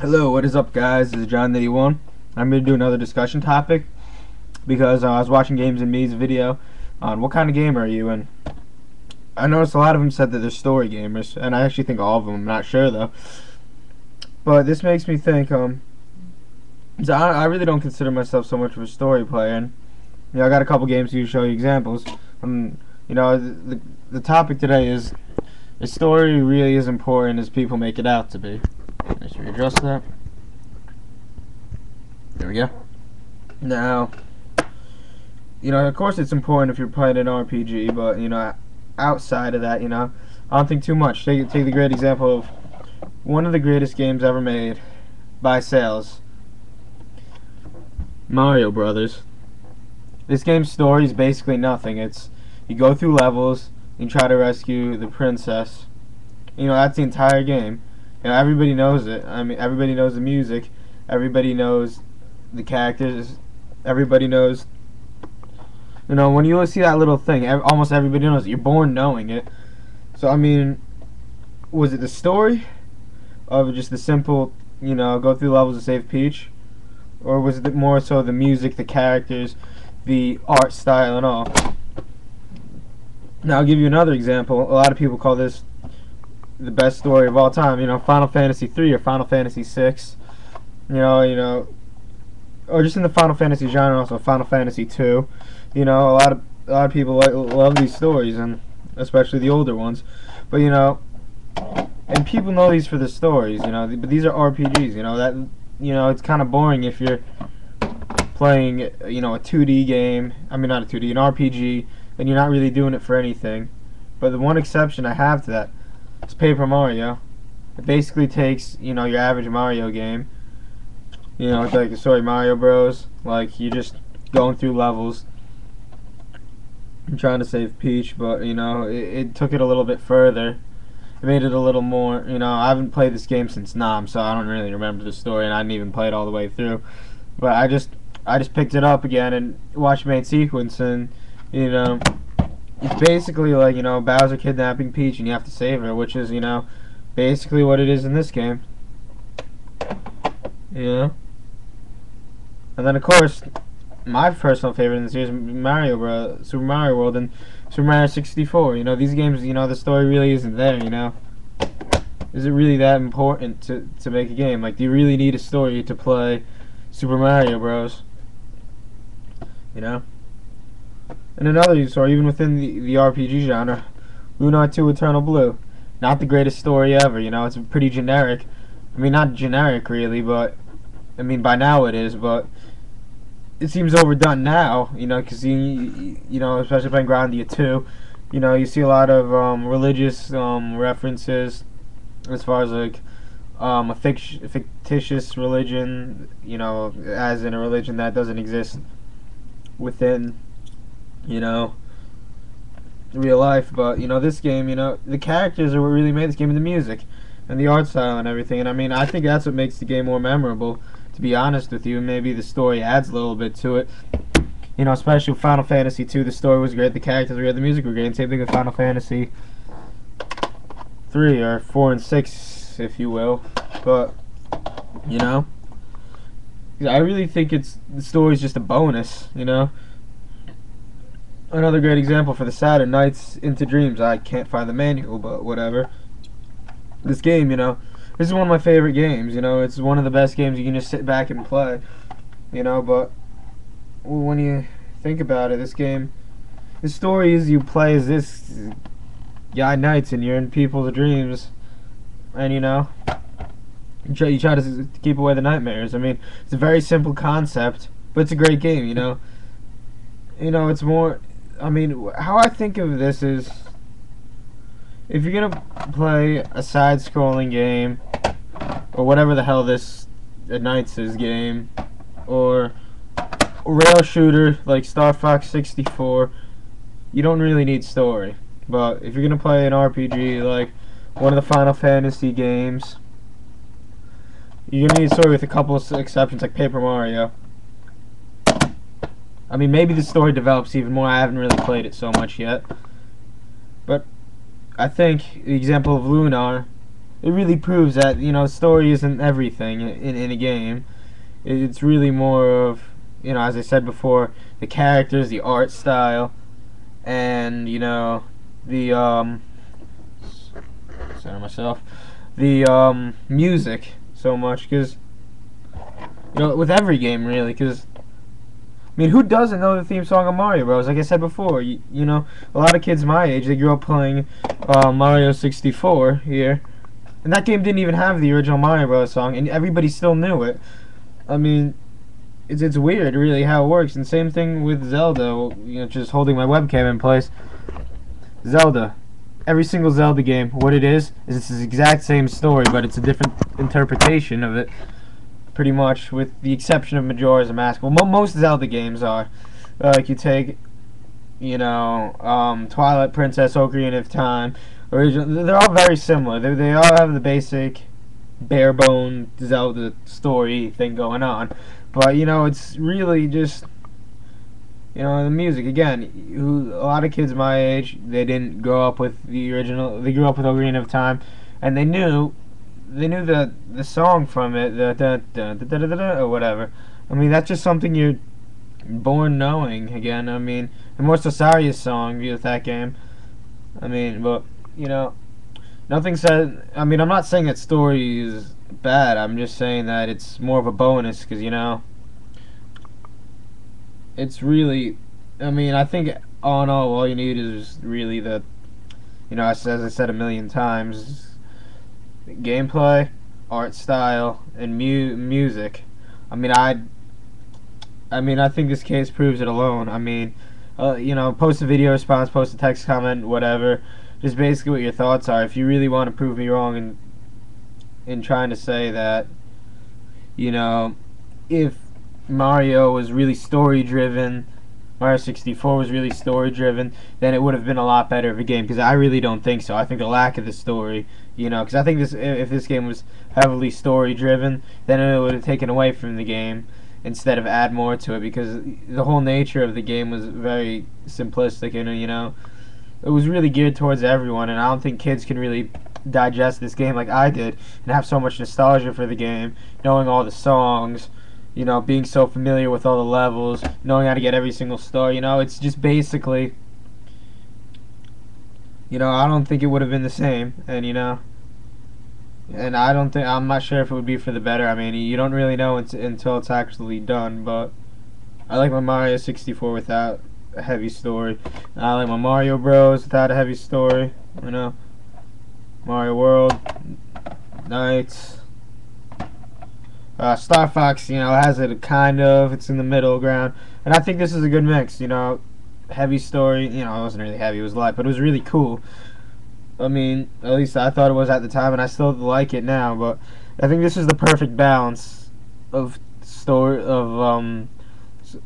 Hello, what is up, guys? This is John81. I'm going to do another discussion topic because I was watching Games and Me's video on what kind of gamer are you, and I noticed a lot of them said that they're story gamers, and I actually think all of them. I'm not sure though, but this makes me think. So I really don't consider myself so much of a story player, and I got a couple games to show you examples. The topic today is: a story really as important as people make it out to be. Let's readjust that. There we go. Now, of course it's important if you're playing an RPG, but, outside of that, I don't think too much. Take the great example of one of the greatest games ever made by sales, Mario Brothers. This game's story is basically nothing. It's, you go through levels, you try to rescue the princess. That's the entire game. Everybody knows it. I mean, everybody knows the music. Everybody knows the characters. Everybody knows. When you see that little thing, almost everybody knows it. You're born knowing it. So, I mean, was it the story of just the simple, go through levels to save Peach? Or was it more so the music, the characters, the art style, and all? Now, I'll give you another example. A lot of people call this the best story of all time. Final Fantasy 3 or Final Fantasy 6. Or just in the Final Fantasy genre, also Final Fantasy 2. A lot of people love these stories, and especially the older ones. But and people know these for the stories. But these are RPGs. It's kind of boring if you're playing, a 2D game. I mean, not a 2D, an RPG, and you're not really doing it for anything. But the one exception I have to that, it's Paper Mario. It basically takes, your average Mario game. It's like the story Mario Bros. Like, you're just going through levels and trying to save Peach, but, it took it a little bit further. It made it a little more, I haven't played this game since Nam, so I don't really remember the story, and I didn't even play it all the way through. But I just picked it up again and watched main sequence, and, it's basically like, Bowser kidnapping Peach and you have to save her, which is, basically what it is in this game. And then, of course, my personal favorite in the series is Super Mario World and Super Mario 64. These games, the story really isn't there, Is it really that important to make a game? Like, do you really need a story to play Super Mario Bros? And another story, even within the RPG genre, Lunar 2 Eternal Blue. Not the greatest story ever, it's pretty generic. I mean, not generic really, but, I mean, by now it is, but it seems overdone now, because, especially playing Grandia 2, you see a lot of religious references as far as, like, a fictitious religion, as in a religion that doesn't exist within real life. But this game, the characters are what really made this game, and the music and the art style and everything. And I mean, I think that's what makes the game more memorable, to be honest with you. Maybe the story adds a little bit to it, especially with Final Fantasy 2. The story was great, the characters were great, the music was great, and same thing with Final Fantasy 3 or 4 and 6, if you will. But I really think the story's just a bonus. Another great example for the Saturn, Nights into Dreams. I can't find the manual, but whatever. This game, this is one of my favorite games. It's one of the best games you can just sit back and play. But when you think about it, this game, the story is you play as this guy Knights, and you're in people's dreams, and you try to keep away the nightmares. I mean, it's a very simple concept, but it's a great game. It's more. I mean, how I think of this is, if you're gonna play a side-scrolling game, or whatever the hell this Knights is game, or a rail shooter like Star Fox 64, you don't really need story. But if you're gonna play an RPG like one of the Final Fantasy games, you're gonna need story, with a couple of exceptions like Paper Mario. I mean, maybe the story develops even more. I haven't really played it so much yet. But I think the example of Lunar, it really proves that, you know, story isn't everything in a game. It's really more of, you know, as I said before, the characters, the art style, and, you know, the center myself, the music so much, because, you know, with every game really, because I mean, who doesn't know the theme song of Mario Bros? Like I said before, you know, a lot of kids my age, they grew up playing Mario 64 here, and that game didn't even have the original Mario Bros song, and everybody still knew it. I mean, it's weird, really, how it works. And same thing with Zelda. You know, just holding my webcam in place. Zelda, every single Zelda game, what it is it's the exact same story, but it's a different interpretation of it. Pretty much, with the exception of Majora's Mask. Well, most Zelda games are. Like you take, you know, Twilight Princess, Ocarina of Time. They're all very similar. They all have the basic, bare bone Zelda story thing going on. But, you know, it's really just, you know, the music again. A lot of kids my age, they didn't grow up with the original. They grew up with Ocarina of Time, and they knew the song from it, the da da da da da da or whatever. I mean, that's just something you're born knowing. Again, I mean, the more Sasaria's song with that game. I mean, but you know, nothing said. I mean, I'm not saying that story is bad. I'm just saying that it's more of a bonus because, you know, it's really. I mean, I think all in all you need is really the, you know, as I said a million times, gameplay, art style, and music. I mean, I think this case proves it alone. I mean, you know, post a video response, post a text comment, whatever. Just basically what your thoughts are. If you really want to prove me wrong in trying to say that, you know, if Mario was really story driven, Mario 64 was really story driven, then it would have been a lot better of a game. Because I really don't think so. I think the lack of the story, you know, because I think if this game was heavily story driven, then it would have taken away from the game instead of add more to it. Because the whole nature of the game was very simplistic, and, you know, it was really geared towards everyone. And I don't think kids can really digest this game like I did and have so much nostalgia for the game, knowing all the songs, you know, being so familiar with all the levels, knowing how to get every single star. You know, it's just basically, you know, I don't think it would have been the same. And, you know, and I'm not sure if it would be for the better. I mean, you don't really know until it's actually done. But I like my Mario 64 without a heavy story. And I like my Mario Bros without a heavy story. You know, Mario World, Nights. Star Fox, you know, has it kind of. It's in the middle ground. And I think this is a good mix, you know. Heavy story, you know, it wasn't really heavy, it was light, but it was really cool. I mean, at least I thought it was at the time, and I still like it now, but I think this is the perfect balance of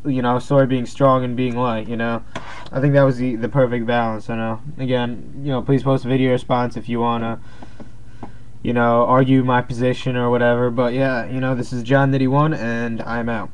you know, story being strong and being light, you know. I think that was the perfect balance, you know. Again, you know, please post a video response if you want to, you know, argue my position or whatever. But yeah, you know, this is John Nitty1, and I'm out.